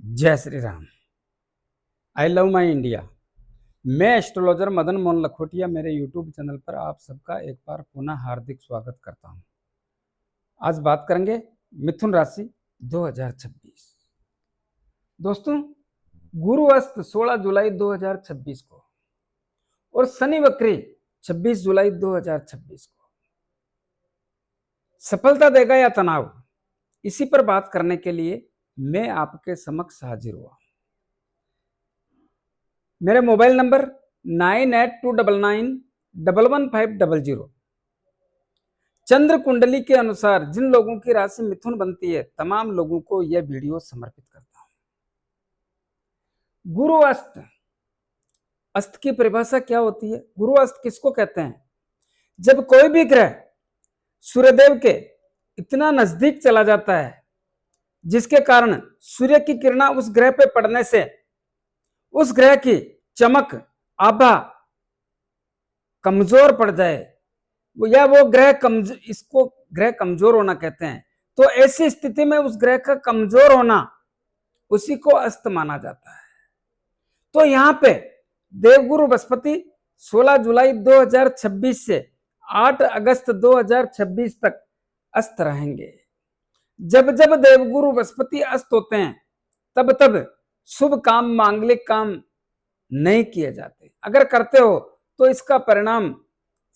जय Shri Ram. I love my India. मैं astrologer Madan Mohan Lakhotia मेरे यूट्यूब चैनल पर आप सबका एक बार पुनः हार्दिक स्वागत करता हूं। आज बात करेंगे मिथुन राशि 2026। दोस्तों, गुरु अस्त 16 जुलाई 2026 को और शनि वक्री 26 जुलाई 2026 को सफलता देगा या तनाव, इसी पर बात करने के लिए मैं आपके समक्ष हाजिर हुआ। मेरे मोबाइल नंबर 9829911500। चंद्र कुंडली के अनुसार जिन लोगों की राशि मिथुन बनती है, तमाम लोगों को यह वीडियो समर्पित करता हूं। गुरु अस्त, अस्त की परिभाषा क्या होती है? गुरु अस्त किसको कहते हैं? जब कोई भी ग्रह सूर्यदेव के इतना नजदीक चला जाता है जिसके कारण सूर्य की किरणें उस ग्रह पे पड़ने से उस ग्रह की चमक आभा कमजोर पड़ जाए, या वो ग्रह इसको ग्रह कमजोर होना कहते हैं। तो ऐसी स्थिति में उस ग्रह का कमजोर होना, उसी को अस्त माना जाता है। तो यहां पे देवगुरु बृहस्पति 16 जुलाई 2026 से 8 अगस्त 2026 तक अस्त रहेंगे। जब जब देवगुरु बृहस्पति अस्त होते हैं, तब तब शुभ काम, मांगलिक काम नहीं किए जाते। अगर करते हो तो इसका परिणाम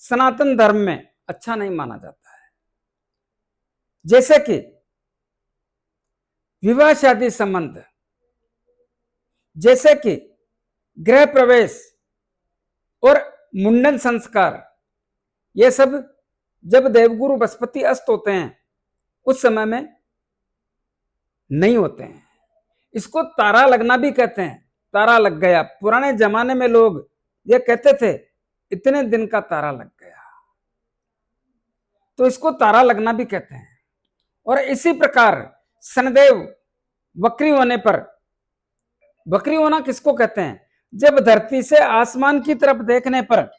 सनातन धर्म में अच्छा नहीं माना जाता है। जैसे कि विवाह शादी संबंध, जैसे कि गृह प्रवेश और मुंडन संस्कार, ये सब जब देवगुरु बृहस्पति अस्त होते हैं उस समय में नहीं होते हैं। इसको तारा लगना भी कहते हैं। तारा लग गया, पुराने जमाने में लोग ये कहते थे इतने दिन का तारा लग गया, तो इसको तारा लगना भी कहते हैं। और इसी प्रकार शनिदेव वक्री होने पर, वक्री होना किसको कहते हैं? जब धरती से आसमान की तरफ देखने पर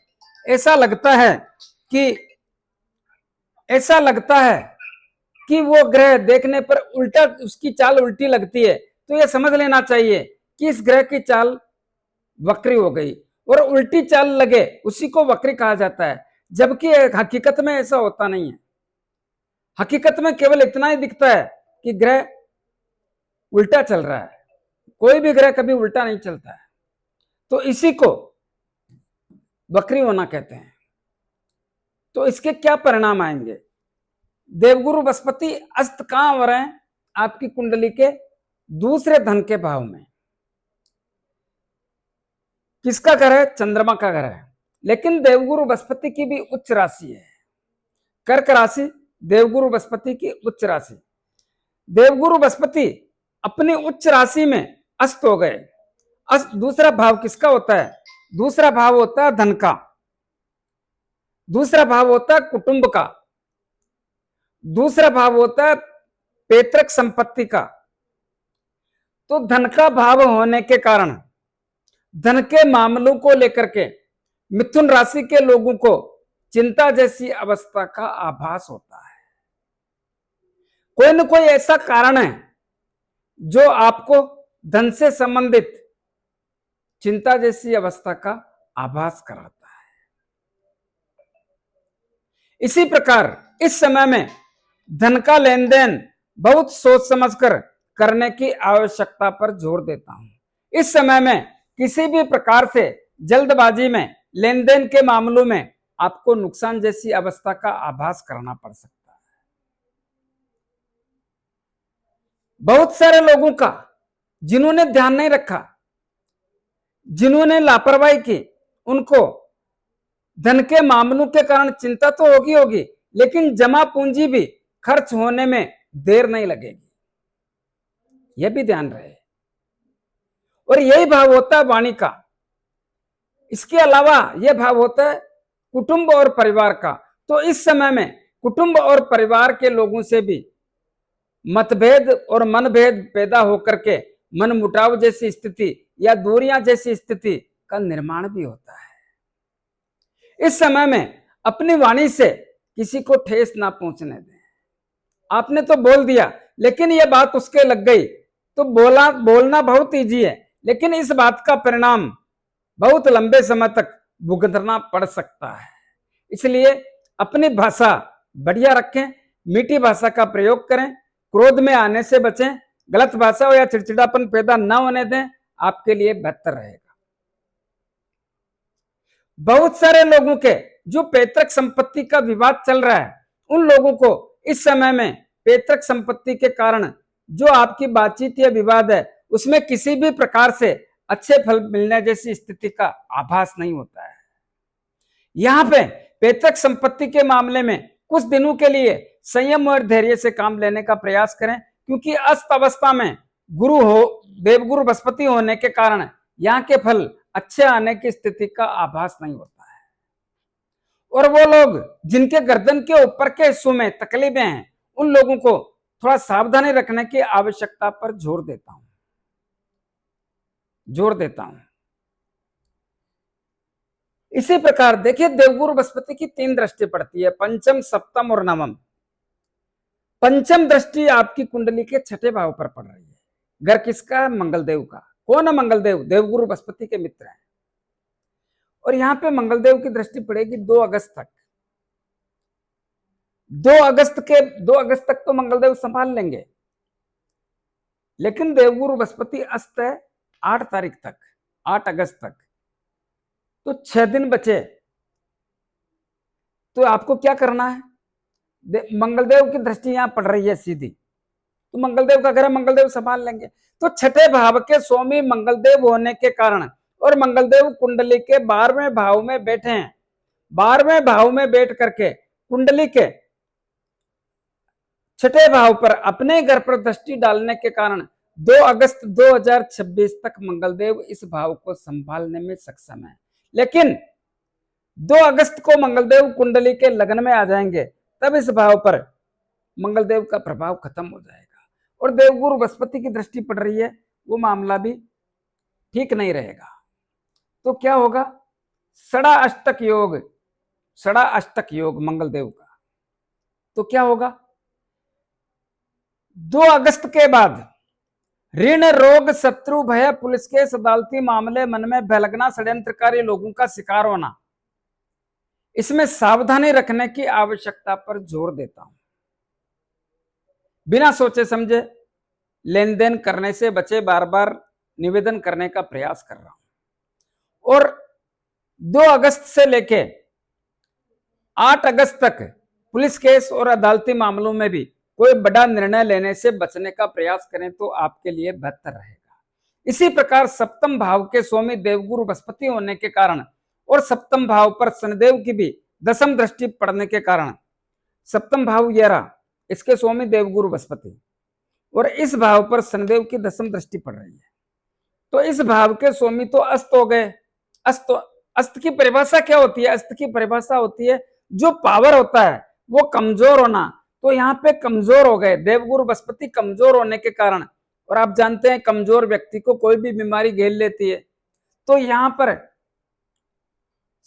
ऐसा लगता है कि वो ग्रह देखने पर उल्टा, उसकी चाल उल्टी लगती है, तो यह समझ लेना चाहिए कि इस ग्रह की चाल वक्री हो गई। और उल्टी चाल लगे उसी को वक्री कहा जाता है, जबकि हकीकत में ऐसा होता नहीं है। हकीकत में केवल इतना ही दिखता है कि ग्रह उल्टा चल रहा है। कोई भी ग्रह कभी उल्टा नहीं चलता है, तो इसी को वक्री होना कहते हैं। तो इसके क्या परिणाम आएंगे? देवगुरु बृहस्पति अस्त कहां हो रहे हैं? आपकी कुंडली के दूसरे धन के भाव में। किसका घर है? चंद्रमा का घर है। लेकिन देवगुरु बृहस्पति की भी उच्च राशि है, कर्क राशि, देवगुरु बृहस्पति की उच्च राशि। देवगुरु बृहस्पति अपनी उच्च राशि में अस्त हो गए। अस्त दूसरा भाव किसका होता है? दूसरा भाव होता है धन का, दूसरा भाव होता है कुटुंब का, दूसरा भाव होता है पैतृक संपत्ति का। तो धन का भाव होने के कारण धन के मामलों को लेकर के मिथुन राशि के लोगों को चिंता जैसी अवस्था का आभास होता है। कोई न कोई ऐसा कारण है जो आपको धन से संबंधित चिंता जैसी अवस्था का आभास कराता है। इसी प्रकार इस समय में धन का लेन देन बहुत सोच समझकर करने की आवश्यकता पर जोर देता हूं। इस समय में किसी भी प्रकार से जल्दबाजी में लेन देन के मामलों में आपको नुकसान जैसी अवस्था का आभास करना पड़ सकता है। बहुत सारे लोगों का, जिन्होंने ध्यान नहीं रखा, जिन्होंने लापरवाही की, उनको धन के मामलों के कारण चिंता तो होगी, लेकिन जमा पूंजी भी खर्च होने में देर नहीं लगेगी, यह भी ध्यान रहे। और यही भाव होता है वाणी का। इसके अलावा यह भाव होता है कुटुंब और परिवार का। तो इस समय में कुटुंब और परिवार के लोगों से भी मतभेद और मनभेद पैदा होकर के मनमुटाव जैसी स्थिति या दूरियां जैसी स्थिति का निर्माण भी होता है। इस समय में अपनी वाणी से किसी को ठेस ना पहुंचने दें। आपने तो बोल दिया, लेकिन यह बात उसके लग गई, तो बोलना बहुत इजी है, लेकिन इस बात का परिणाम बहुत लंबे समय तक भुगतना पड़ सकता है। इसलिए अपनी भाषा बढ़िया रखें, मीठी भाषा का प्रयोग करें, क्रोध में आने से बचें, गलत भाषा या चिड़चिड़ापन पैदा न होने दें, आपके लिए बेहतर रहेगा। बहुत सारे लोगों के जो पैतृक संपत्ति का विवाद चल रहा है, उन लोगों को इस समय में पैतृक संपत्ति के कारण जो आपकी बातचीत या विवाद है उसमें किसी भी प्रकार से अच्छे फल मिलने जैसी स्थिति का आभास नहीं होता है। यहां पे पैतृक संपत्ति के मामले में कुछ दिनों के लिए संयम और धैर्य से काम लेने का प्रयास करें, क्योंकि अस्त अवस्था में गुरु हो देवगुरु बृहस्पति होने के कारण यहाँ के फल अच्छे आने की स्थिति का आभास नहीं होता है। और वो लोग जिनके गर्दन के ऊपर के हिस्सों में तकलीफें हैं, उन लोगों को थोड़ा सावधानी रखने की आवश्यकता पर जोर देता हूं। इसी प्रकार देखिए, देवगुरु बृहस्पति की 3 दृष्टि पड़ती है, पंचम, सप्तम और नवम। पंचम दृष्टि आपकी कुंडली के 6ठे भाव पर पड़ रही है। घर किसका है? मंगलदेव का। कौन है मंगलदेव? देवगुरु बृहस्पति के मित्र हैं। और यहां पे मंगलदेव की दृष्टि पड़ेगी 2 अगस्त तक। 2 अगस्त तक तो मंगलदेव संभाल लेंगे, लेकिन देवगुरु बृहस्पति अस्त है 8 तारीख तक, 8 अगस्त तक, तो 6 दिन बचे। तो आपको क्या करना है? मंगलदेव की दृष्टि यहां पड़ रही है सीधी, तो मंगलदेव का घर है, मंगलदेव संभाल लेंगे। तो 6ठे भाव के स्वामी मंगलदेव होने के कारण और मंगलदेव कुंडली के 12वें भाव में बैठे हैं। 12वें भाव में बैठ करके कुंडली के 6ठे भाव पर अपने घर पर दृष्टि डालने के कारण 2 अगस्त 2026 तक मंगलदेव इस भाव को संभालने में सक्षम है। लेकिन 2 अगस्त को मंगलदेव कुंडली के लग्न में आ जाएंगे, तब इस भाव पर मंगलदेव का प्रभाव खत्म हो जाएगा और देवगुरु बृहस्पति की दृष्टि पड़ रही है, वो मामला भी ठीक नहीं रहेगा। तो क्या होगा? षड़ा अष्टक योग मंगलदेव का। तो क्या होगा? 2 अगस्त के बाद ऋण, रोग, शत्रु, भय, पुलिस केस, अदालती मामले, मन में भय लगना, षड्यंत्रकारी लोगों का शिकार होना, इसमें सावधानी रखने की आवश्यकता पर जोर देता हूं। बिना सोचे समझे लेन देन करने से बचे, बार बार निवेदन करने का प्रयास कर रहा हूं। और 2 अगस्त से लेके 8 अगस्त तक पुलिस केस और अदालती मामलों में भी कोई बड़ा निर्णय लेने से बचने का प्रयास करें तो आपके लिए बेहतर रहेगा। इसी प्रकार सप्तम भाव के स्वामी देवगुरु बृहस्पति होने के कारण और सप्तम भाव पर शनिदेव की भी 10वीं दृष्टि पड़ने के कारण, सप्तम भाव 11, इसके स्वामी देवगुरु बृहस्पति, और इस भाव पर शनिदेव की 10वीं दृष्टि पड़ रही है। तो इस भाव के स्वामी तो अस्त हो गए। अस्त की परिभाषा क्या होती है? अस्त की परिभाषा होती है जो पावर होता है वो कमजोर होना। तो यहाँ पे कमजोर हो गए, देवगुरु बृहस्पति कमजोर होने के कारण, और आप जानते हैं कमजोर व्यक्ति को कोई भी बीमारी घेर लेती है। तो यहाँ पर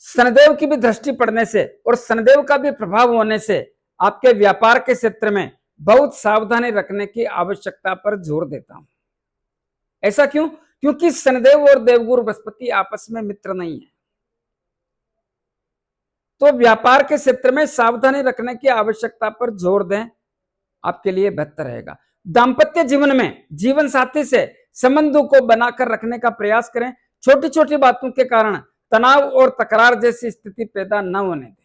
शनिदेव की भी दृष्टि पड़ने से और शनिदेव का भी प्रभाव होने से आपके व्यापार के क्षेत्र में बहुत सावधानी रखने की आवश्यकता पर जोर देता हूं। ऐसा क्यों? क्योंकि शनिदेव और देवगुरु बृहस्पति आपस में मित्र नहीं है। तो व्यापार के क्षेत्र में सावधानी रखने की आवश्यकता पर जोर दें, आपके लिए बेहतर रहेगा। दाम्पत्य जीवन में जीवन साथी से संबंधों को बनाकर रखने का प्रयास करें। छोटी छोटी बातों के कारण तनाव और तकरार जैसी स्थिति पैदा न होने दें।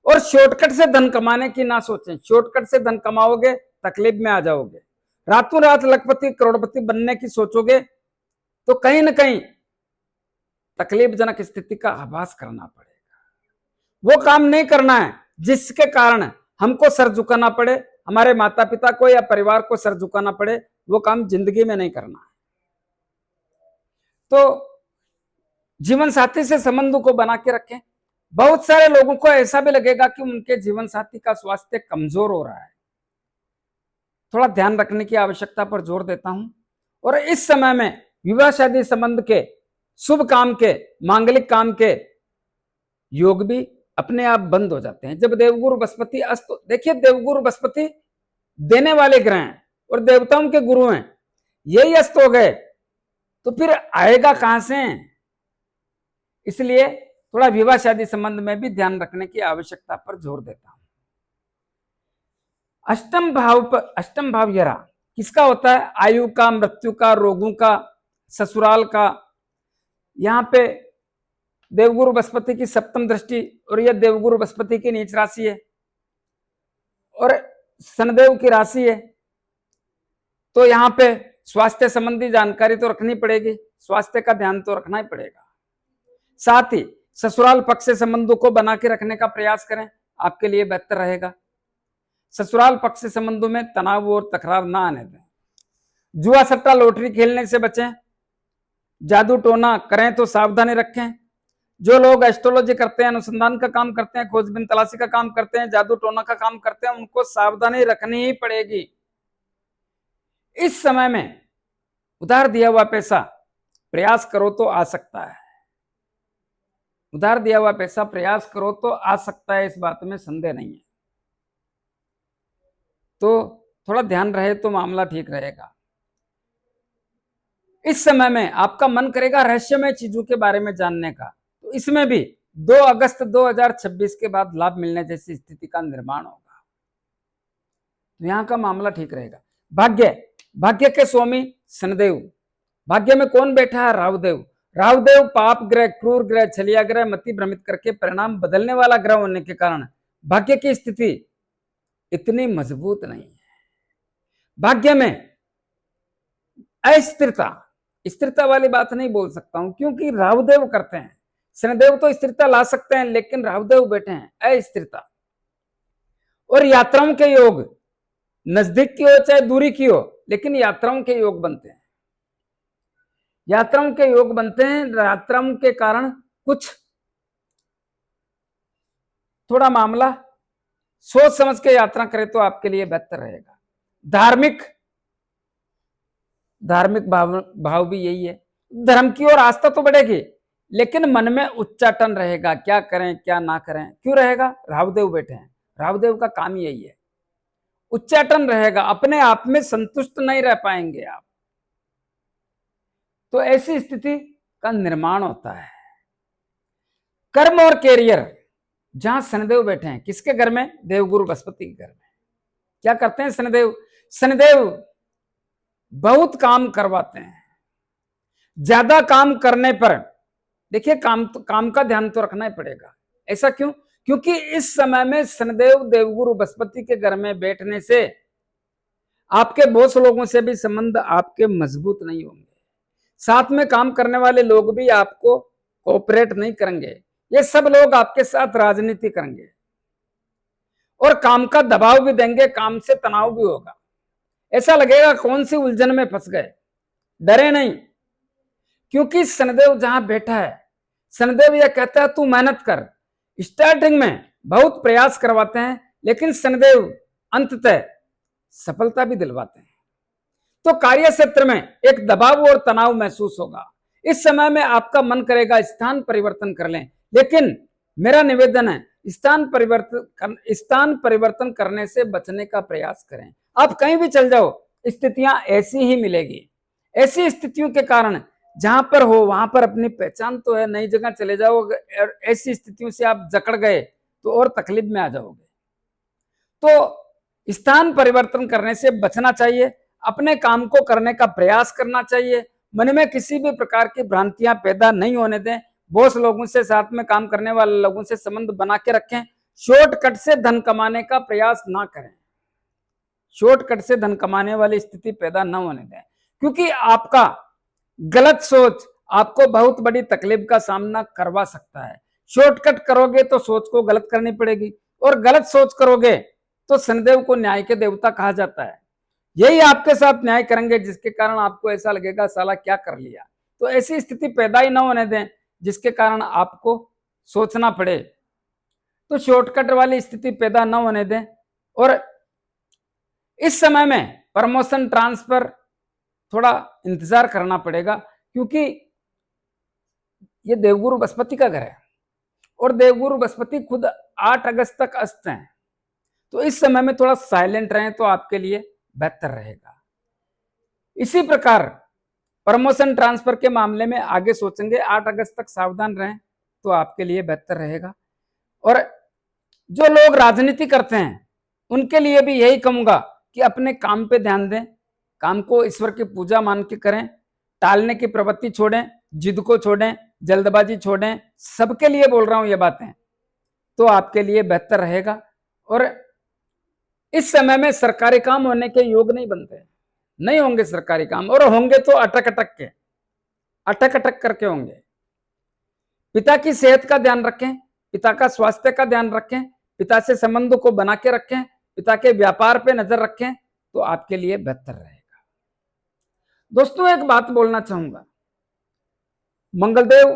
और शॉर्टकट से धन कमाने की ना सोचें। शॉर्टकट से धन कमाओगे तकलीफ में आ जाओगे। रातों रात लखपति करोड़पति बनने की सोचोगे तो कहीं ना कहीं तकलीफजनक स्थिति का आभास करना पड़ेगा। वो काम नहीं करना है जिसके कारण हमको सर झुकाना पड़े, हमारे माता पिता को या परिवार को सर झुकाना पड़े, वो काम जिंदगी में नहीं करना है। तो जीवन साथी से संबंधों को बना के रखें। बहुत सारे लोगों को ऐसा भी लगेगा कि उनके जीवन साथी का स्वास्थ्य कमजोर हो रहा है, थोड़ा ध्यान रखने की आवश्यकता पर जोर देता हूं। और इस समय में विवाह शादी संबंध के, शुभ काम के, मांगलिक काम के योग भी अपने आप बंद हो जाते हैं जब देवगुरु बृहस्पति अस्त। देखिए, देवगुरु बृहस्पति देने वाले ग्रह हैं और देवताओं के गुरु हैं, यही अस्त हो गए तो फिर आएगा कहां से। इसलिए थोड़ा विवाह शादी संबंध में भी ध्यान रखने की आवश्यकता पर जोर देता हूं। अष्टम भाव यरा किसका होता है? आयु का, मृत्यु का, रोगों का, ससुराल का। यहां पे देवगुरु बृहस्पति की सप्तम दृष्टि और यह देवगुरु बृहस्पति की नीच राशि है और शनिदेव की राशि है, तो यहां पे स्वास्थ्य संबंधी जानकारी तो रखनी पड़ेगी, स्वास्थ्य का ध्यान तो रखना ही पड़ेगा। साथ ही ससुराल पक्ष से संबंधों को बना के रखने का प्रयास करें, आपके लिए बेहतर रहेगा। ससुराल पक्ष से संबंधों में तनाव और तकरार ना आने दें। जुआ सट्टा लॉटरी खेलने से बचें। जादू टोना करें तो सावधानी रखें। जो लोग एस्ट्रोलॉजी करते हैं, अनुसंधान का काम करते हैं, खोजबीन तलाशी का काम करते हैं, जादू टोना का काम करते हैं, उनको सावधानी रखनी ही पड़ेगी। इस समय में उधार दिया हुआ पैसा प्रयास करो तो आ सकता है, उधार दिया हुआ पैसा प्रयास करो तो आ सकता है, इस बात में संदेह नहीं है। तो थोड़ा ध्यान रहे तो मामला ठीक रहेगा। इस समय में आपका मन करेगा रहस्यमय चीजों के बारे में जानने का, तो इसमें भी 2 अगस्त 2026 के बाद लाभ मिलने जैसी स्थिति का निर्माण होगा, तो यहां का मामला ठीक रहेगा। भाग्य के स्वामी शनिदेव, भाग्य में कौन बैठा है? राहुदेव। राहुदेव पाप ग्रह, क्रूर ग्रह, छलिया ग्रह, मति भ्रमित करके परिणाम बदलने वाला ग्रह होने के कारण भाग्य की स्थिति इतनी मजबूत नहीं है। भाग्य में अस्थिरता, स्थिरता वाली बात नहीं बोल सकता हूं, क्योंकि राहुदेव करते हैं। शनिदेव तो स्थिरता ला सकते हैं, लेकिन राहुदेव बैठे हैं अस्थिरता। और यात्राओं के योग, नजदीक की हो चाहे दूरी की हो, लेकिन यात्राओं के योग बनते हैं, यात्राओं के योग बनते हैं। यात्राओं के कारण कुछ थोड़ा मामला सोच समझ के यात्रा करें तो आपके लिए बेहतर रहेगा। धार्मिक भाव भी यही है। धर्म की ओर आस्था तो बढ़ेगी, लेकिन मन में उच्चाटन रहेगा, क्या करें क्या ना करें। क्यों रहेगा? राहुदेव बैठे हैं, राहुदेव का काम यही है, उच्चाटन रहेगा, अपने आप में संतुष्ट नहीं रह पाएंगे आप, तो ऐसी स्थिति का निर्माण होता है। कर्म और कैरियर, जहां शनिदेव बैठे हैं, किसके घर में? देवगुरु बृहस्पति के घर में। क्या करते हैं शनिदेव? शनिदेव बहुत काम करवाते हैं। ज्यादा काम करने पर देखिए काम का ध्यान तो रखना ही पड़ेगा। ऐसा क्यों? क्योंकि इस समय में शनिदेव देवगुरु बृहस्पति के घर में बैठने से आपके बहुत लोगों से भी संबंध आपके मजबूत नहीं होंगे। साथ में काम करने वाले लोग भी आपको कोऑपरेट नहीं करेंगे। ये सब लोग आपके साथ राजनीति करेंगे और काम का दबाव भी देंगे, काम से तनाव भी होगा। ऐसा लगेगा कौन सी उलझन में फंस गए। डरे नहीं, क्योंकि शनिदेव जहां बैठा है, शनिदेव यह कहता है तू मेहनत कर। स्टार्टिंग में बहुत प्रयास करवाते हैं, लेकिन शनिदेव अंततः सफलता भी दिलवाते हैं। तो कार्य क्षेत्र में एक दबाव और तनाव महसूस होगा। इस समय में आपका मन करेगा स्थान परिवर्तन कर लें, लेकिन मेरा निवेदन है स्थान परिवर्तन करने से बचने का प्रयास करें। आप कहीं भी चल जाओ, स्थितियां ऐसी ही मिलेगी। ऐसी स्थितियों के कारण जहां पर हो वहां पर अपनी पहचान तो है, नई जगह चले जाओ, ऐसी स्थितियों से आप जकड़ गए तो और तकलीफ में आ जाओगे। तो स्थान परिवर्तन करने से बचना चाहिए, अपने काम को करने का प्रयास करना चाहिए। मन में किसी भी प्रकार की भ्रांतियां पैदा नहीं होने दें। बॉस लोगों से, साथ में काम करने वाले लोगों से संबंध बना के रखें। शॉर्टकट से धन कमाने का प्रयास ना करें, शॉर्टकट से धन कमाने वाली स्थिति पैदा न होने दें, क्योंकि आपका गलत सोच आपको बहुत बड़ी तकलीफ का सामना करवा सकता है। शॉर्टकट करोगे तो सोच को गलत करनी पड़ेगी, और गलत सोच करोगे तो शनिदेव को न्याय के देवता कहा जाता है। यही आपके साथ न्याय करेंगे, जिसके कारण आपको ऐसा लगेगा साला क्या कर लिया। तो ऐसी स्थिति पैदा ही ना होने दें जिसके कारण आपको सोचना पड़े। तो शॉर्टकट वाली स्थिति पैदा न होने दें। और इस समय में प्रमोशन, ट्रांसफर थोड़ा इंतजार करना पड़ेगा, क्योंकि ये देवगुरु बृहस्पति का घर है और देवगुरु बृहस्पति खुद 8 अगस्त तक अस्त हैं। तो इस समय में थोड़ा साइलेंट रहें तो आपके लिए बेहतर रहेगा। इसी प्रकार प्रमोशन ट्रांसफर के मामले में आगे सोचेंगे। 8 अगस्त तक सावधान रहें तो आपके लिए बेहतर रहेगा। और जो लोग राजनीति करते हैं उनके लिए भी यही कहूंगा कि अपने काम पे ध्यान दें, काम को ईश्वर की पूजा मान के करें, टालने की प्रवृत्ति छोड़ें, जिद को छोड़ें, जल्दबाजी छोड़ें। सबके लिए बोल रहा हूं ये बातें, तो आपके लिए बेहतर रहेगा। और इस समय में सरकारी काम होने के योग नहीं बनते, नहीं होंगे सरकारी काम, और होंगे तो अटक अटक करके होंगे। पिता की सेहत का ध्यान रखें, पिता का स्वास्थ्य का ध्यान रखें, पिता से संबंध को बना के रखें, पिता के व्यापार पे नजर रखें तो आपके लिए बेहतर रहेगा। दोस्तों एक बात बोलना चाहूंगा, मंगलदेव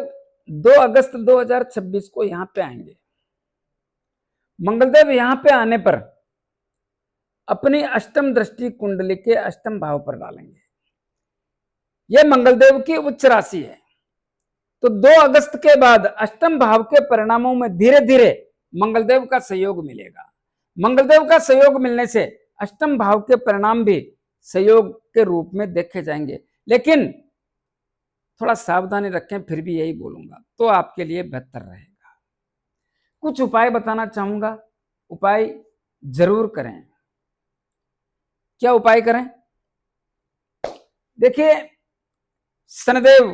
2 अगस्त 2026 को यहां पे आएंगे। मंगलदेव यहां पे आने पर अपनी अष्टम दृष्टि कुंडली के अष्टम भाव पर डालेंगे। यह मंगलदेव की उच्च राशि है, तो 2 अगस्त के बाद अष्टम भाव के परिणामों में धीरे धीरे मंगलदेव का सहयोग मिलेगा। मंगलदेव का सहयोग मिलने से अष्टम भाव के परिणाम भी सहयोग के रूप में देखे जाएंगे, लेकिन थोड़ा सावधानी रखें, फिर भी यही बोलूंगा तो आपके लिए बेहतर रहेगा। कुछ उपाय बताना चाहूंगा, उपाय जरूर करें। क्या उपाय करें? देखिए, शनिदेव,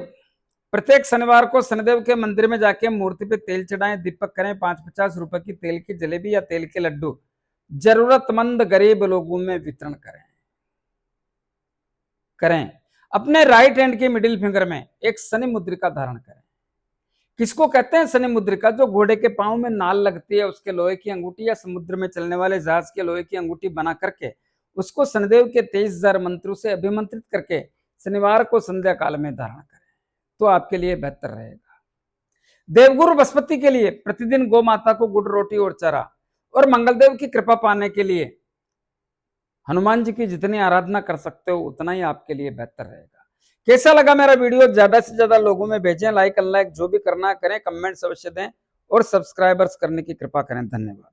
प्रत्येक शनिवार को शनिदेव के मंदिर में जाके मूर्ति पे तेल चढ़ाएं, दीपक करें, 5-50 रुपए की तेल की जलेबी या तेल के लड्डू जरूरतमंद गरीब लोगों में वितरण करें। अपने राइट हैंड की मिडिल फिंगर में एक शनि मुद्रिका धारण करें। किसको कहते हैं शनि मुद्रिका? जो घोड़े के पांव में नाल लगती है उसके लोहे की अंगूठी, या समुद्र में चलने वाले जहाज के लोहे की अंगूठी बना करके उसको शनिदेव के 23,000 मंत्रों से अभिमंत्रित करके शनिवार को संध्या काल में धारण करें तो आपके लिए बेहतर रहेगा। देवगुरु बृहस्पति के लिए प्रतिदिन गौ माता को गुड़ रोटी और चारा, और मंगलदेव की कृपा पाने के लिए हनुमान जी की जितनी आराधना कर सकते हो उतना ही आपके लिए बेहतर रहेगा। कैसा लगा मेरा वीडियो? ज्यादा से ज्यादा लोगों में भेजें, लाइक अनलाइक जो भी करना करें, कमेंट्स अवश्य दें और सब्सक्राइबर्स करने की कृपा करें। धन्यवाद।